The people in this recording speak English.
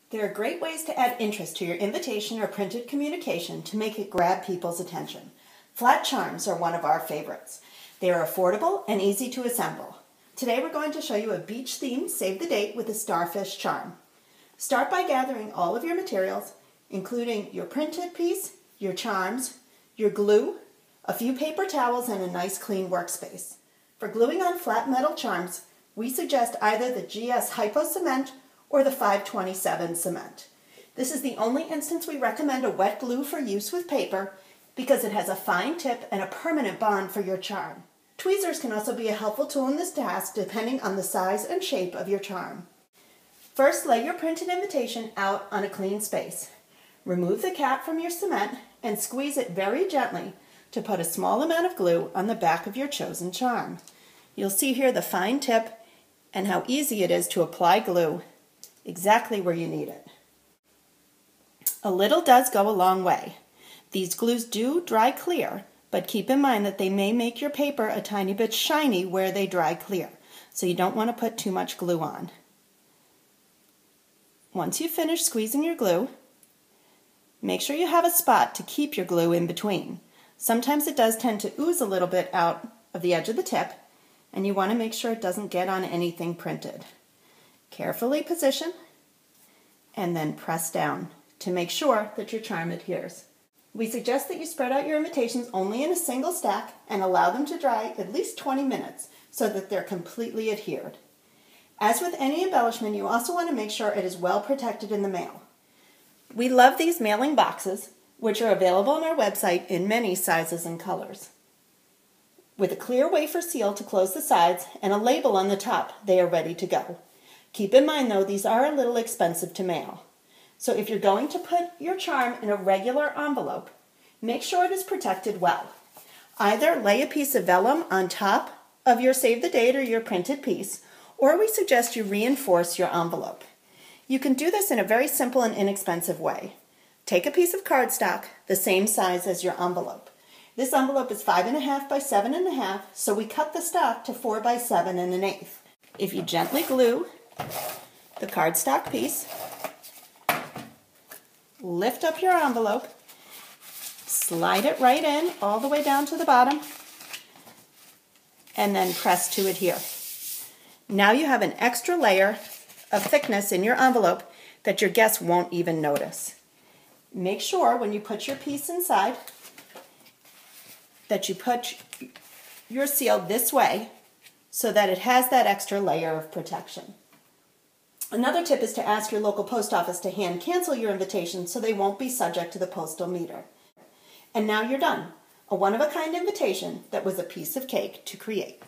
There are great ways to add interest to your invitation or printed communication to make it grab people's attention. Flat charms are one of our favorites. They are affordable and easy to assemble. Today we're going to show you a beach-themed save the date with a starfish charm. Start by gathering all of your materials, including your printed piece, your charms, your glue, a few paper towels, and a nice clean workspace. For gluing on flat metal charms, we suggest either the GS Hypo Cement or the 527 cement. This is the only instance we recommend a wet glue for use with paper because it has a fine tip and a permanent bond for your charm. Tweezers can also be a helpful tool in this task depending on the size and shape of your charm. First, lay your printed invitation out on a clean space. Remove the cap from your cement and squeeze it very gently to put a small amount of glue on the back of your chosen charm. You'll see here the fine tip and how easy it is to apply glue exactly where you need it. A little does go a long way. These glues do dry clear, but keep in mind that they may make your paper a tiny bit shiny where they dry clear, so you don't want to put too much glue on. Once you've finished squeezing your glue, make sure you have a spot to keep your glue in between. Sometimes it does tend to ooze a little bit out of the edge of the tip, and you want to make sure it doesn't get on anything printed. Carefully position and then press down to make sure that your charm adheres. We suggest that you spread out your invitations only in a single stack and allow them to dry at least 20 minutes so that they're completely adhered. As with any embellishment, you also want to make sure it is well protected in the mail. We love these mailing boxes, which are available on our website in many sizes and colors. With a clear wafer seal to close the sides and a label on the top, they are ready to go. Keep in mind though, these are a little expensive to mail. So if you're going to put your charm in a regular envelope, make sure it is protected well. Either lay a piece of vellum on top of your save the date or your printed piece, or we suggest you reinforce your envelope. You can do this in a very simple and inexpensive way. Take a piece of cardstock, the same size as your envelope. This envelope is 5.5 by 7.5, so we cut the stock to 4 by 7 1/8. If you gently glue the cardstock piece, lift up your envelope, slide it right in all the way down to the bottom, and then press to adhere. Now you have an extra layer of thickness in your envelope that your guests won't even notice. Make sure when you put your piece inside that you put your seal this way so that it has that extra layer of protection. Another tip is to ask your local post office to hand cancel your invitation so they won't be subject to the postal meter. And now you're done. A one-of-a-kind invitation that was a piece of cake to create.